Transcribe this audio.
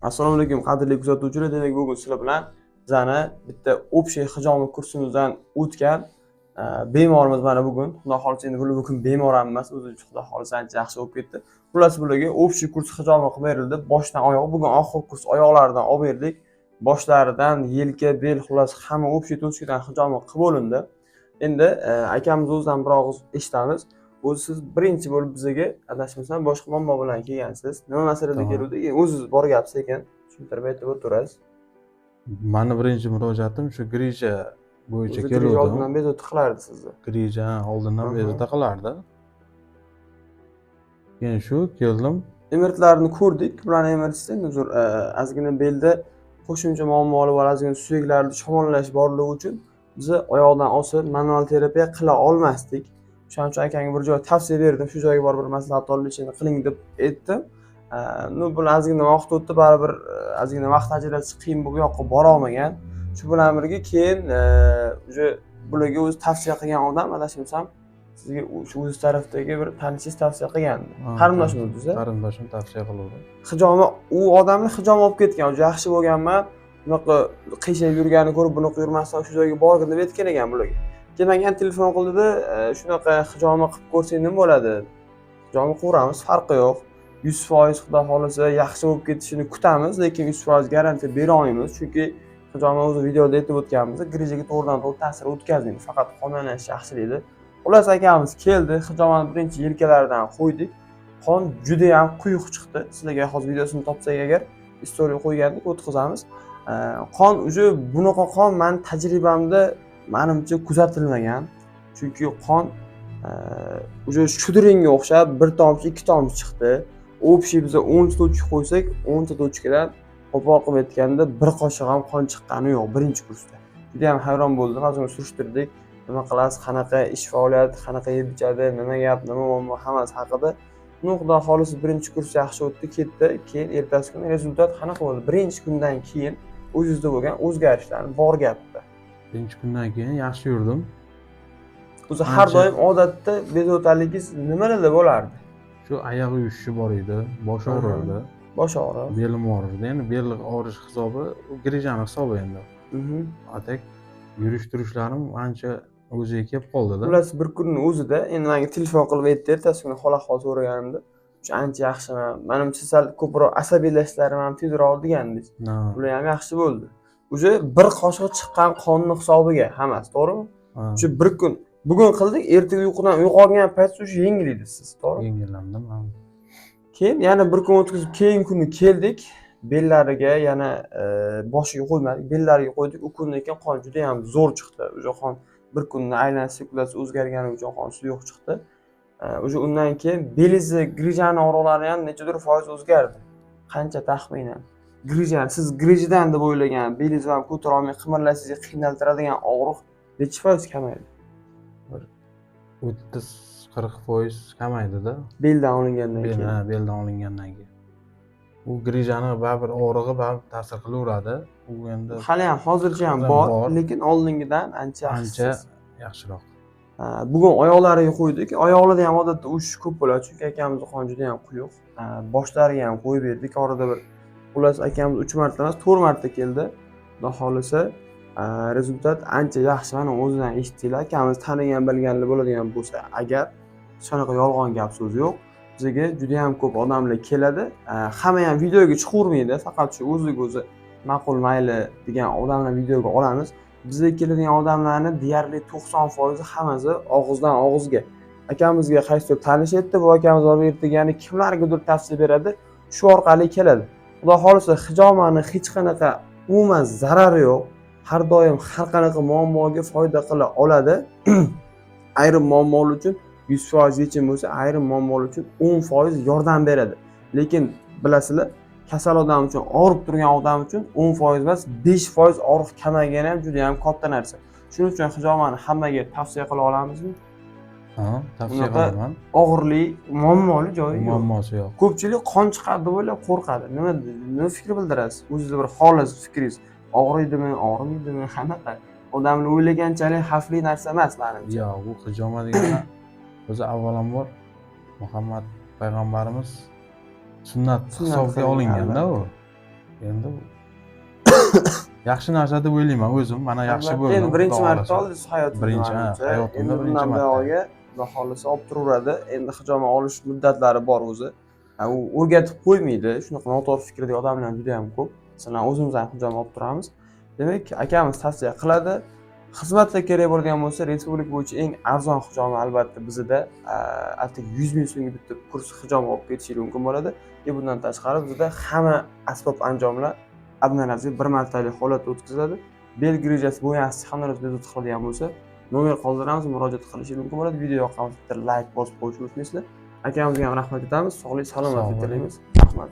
Assalomu alaykum qadrli kuzatuvchilar. Demak, bugun sizlar bilan bizani bitta общий hijomi kursimizdan o'tgan bemorimiz mana bugun. Xudo xolisa endi bugun bemor ham emas, o'zi xudo xolisa ancha yaxshi bo'lib ketdi. Xullas bularga общий kurs hijomi qilib berildi. Boshdan oyoq. Bugun oxirgi kurs oyoqlaridan olib berdik. Boshlaridan, yelka, bel, xullas hamma общий tochkadan hijomi qilib bo'lindi. Endi akamiz o'zidan bir og'iz eshitamiz. O'zi siz birinchi bo'lib bizga adashmasam boshqa muammo bilan kelgansiz. Nima masalada keluvdi? O'zingiz bor gapsiz ekan. Tushuntirib aytib o'tirasiz. Mani birinchi murojaatim shu grija bo'yicha Grija keluvdim. oldindan bezovta qilardi sizni. Grija oldindan bezovta qilardi. Keyin shu keldim. Emirtlarni ko'rdik. Bularni emirtishda endi uzr, ozgina belda qo'shimcha muammolar bor, ozgina suyaklarda shamollash borligi uchun biz oyoqdan osib manual terapiya qila olmasdik. Shuning uchun akamga bir joy tavsiya berdim. Shu joyga borib bir maslahat olishni qiling deb aytdim. Bu ozgina vaqt o'tdi, baribir ozgina vaqt ajratish qiyin bo'lib yoqqa bora olmagan. Shu bilan birga keyin o'sha bularga o'zi tavsiya qilgan odam adashmasam sizga shu o'z tarafdagi bir tanishingiz tavsiya qilgandi. Qarindoshimiz-da. Qarindoshim tavsiya qiluvdi. Hijomi u odamni hijom olib ketgan. O'zi yaxshi bo'lganman. Bunaqa qiyshayib yurganini ko'rib bunaqa yurmasdan shu joyga borgin deb aytgan ekan bularga. Keyin menga telefon qildida, shunaqa hijomi qilib ko'rsang nima bo'ladi? Hijomi quramiz, farqi yo'q. 100% xudo xolisa yaxshi bo'lib ketishini kutamiz, lekin 100% garantiya bera olmaymiz, chunki hijomi o'zi videoda aytib o'tganmiz, grijaga to'g'ridan-to'g'ri ta'sir o'tkazmaydi, faqat qonlanish yaxshilaydi. Xullas akamiz keldi, hijomani birinchi yelkalaridan qo'ydik. Qon juda ham quyuq chiqdi. Sizlarga hozir videosini topsak agar istoriya qo'ygandik, o'tkazamiz. Qon o'zi bunaqa qon men tajribamda menimcha kuzatilmagan. Chunki qon o'zi shudringga o'xshab bir tomchi, ikki tomchi chiqdi. Общий biz 10 ta tochka qo'ysak, 10 ta tochkadan qo'pol qilib aytganda bir qoshiq ham qon chiqqani yo'q birinchi kursda. Juda ham hayron bo'ldim. Hozir surishtirdik. Nima qilasiz, qanaqa ish faoliyati, qanaqa yeb ichadi, nima gap, nima muammo hammasi haqida. Xudo xolisa birinchi kurs yaxshi o'tdi, ketdi. Keyin ertasi kuni rezultat qanaqa bo'ldi? Birinchi kundan keyin o'zingizda bo'lgan o'zgarishlarni bor gapda. Birinchi kundan keyin yaxshi yurdim. O'zi har doim odatda bezovtaligingiz nimalarda bo'lardi? Shu oyoq uyushi bor edi, bosh og'rirdi. Bosh og'riq. Belim og'rirdi. Endi bel og'rish hisobi grijani hisobi endi. Atak yurish turishlarim ancha o'ziga kelib qoldi-da. Xullas bir kunning o'zida endi menga telefon qilib aytdi, ertasi kuni hol-ahvol so'raganimda, "O'sha ancha yaxshiman. Menimcha sal ko'proq asabiylashlarim ham tezroq degandingiz. Bular ham yaxshi bo'ldi." O'sha bir qoshiq chiqqan qonning hisobiga hammasi, to'g'rimi? Shu bir kun bugun qildik, ertaga uyqudan uyg'ongan paytda o'sha yengil edingiz siz, to'g'rimi? Yengillandim. Keyin yana bir kun o'tkazib, keyingi kuni keldik. Bellariga yana boshiga qo'ymadik, bellariga qo'ydik. U kundan keyin qon juda ham zo'r chiqdi. O'sha qon bir kunda aylanish sirkulyatsiyasi o'zgargani uchun qon suyuq chiqdi. O'sha undan keyin belizni, grijani og'riqlari ham nechadir foiz o'zgardi. Qancha taxminan? Grijani siz grijadan deb o'ylagan, belingizni ham ko'tara olmay qimirlashingizga qiynaltiradigan og'riq necha foiz kamaydi? 30-40% kamaydi-da. Beldan olingandan keyin. Beldan olingandan keyin. U grijani baribir og'rig'i baribir ta'sir qilaveradi. U endi hali ham hozircha ham bor, lekin oldingidan ancha yaxshiroq. Bugun oyoqlariga qo'ydik. Oyoqlarda ham odatda uchish ko'p bo'ladi, chunki akamizning qoni juda ham quyuq. Boshlariga ham qo'yib berdik. Orada bir xullas akamiz 3 marta emas, 4 marta keldi. Xudo xolisa rezultat ancha yaxshi. Mana o'zidan eshitdinglar. Akamiz tanigan, bilganlar bo'ladigan bo'lsa, agar shunaqa yolg'on gap so'z yo'q. Bizga juda ham ko'p odamlar keladi. Hamma ham videoga chiqavermaydi, faqat shu o'zi ma'qul mayli degan odamlar videoga olamiz. Bizga keladigan odamlarning deyarli 90% hammasi og'izdan og'izga. Akamizga qaysidir tanish aytdi, bu akamiz olib ertagani kimlargadir tavsiya beradi, shu orqali keladi. Xudo xolisa hijomani hech qanaqa umuman zarari yo'q. Har doim har qanaqa muammoga foyda qila oladi. Ayrim muammolar uchun 100% yechim bo'lsa, ayrim muammolar uchun 10% yordam beradi. Lekin bilasizlar, kasal odam uchun, og'rib turgan odam uchun 10% emas, 5% og'riq kamaygani ham juda ham katta narsa. Shuning uchun hijomani hammaga tavsiya qila olamizmi? Tavsiya qilaman. Og'irlik, muammoli joyi yo'q. Muammosi yo'q. Ko'pchilik qon chiqadi deb o'ylab qo'rqadi. Nima fikr bildirasiz? O'zingizda bir xolis fikringiz, og'riydimi, og'rimaydimi, qanaqa? Odamlar o'ylaganchalik xavfli narsa emas menimcha. Yo'q, bu hijoma degani o'zi avvalambor Muhammad payg'ambarimiz sunnat hisobga olinganda u. endi yaxshi narsa deb o'ylayman o'zim. Mana yaxshi bo'ldi. Endi birinchi Xudo marta xohlasa. oldingiz hayotimda. Birinchi, manimcha. hayotimda Endi birinchi bundan marta. buyog'iga Xudo xohlasa olib turaveradi. Endi hijoma olish muddatlari bor o'zi. U o'rgatib qo'ymaydi. Shunaqa noto'g'ri fikrdagi odamlar juda ham ko'p. Masalan, o'zimiz ham hijoma olib turamiz. Demak, akamiz tavsiya qiladi. Xizmatlar kerak bo'ladigan bo'lsa, respublika bo'yicha eng arzon hijoma albatta bizda atigi 100 ming so'mga bitta kurs hijoma olib ketishingiz mumkin bo'ladi. Bundan tashqari bizda hamma asbob anjomlar обновлять bir martalik holatda o'tkaziladi. Belgi rejasi bo'lmasa ham bezovta qiladigan bo'lsa, nomer qoldiramiz, murojaat qilishingiz mumkin bo'ladi. Video yoqqanida like bosib qo'yishni unutmaysizlar. Akamizga ham rahmat aytamiz. Sog'lik, salomatlik tilaymiz. Rahmat.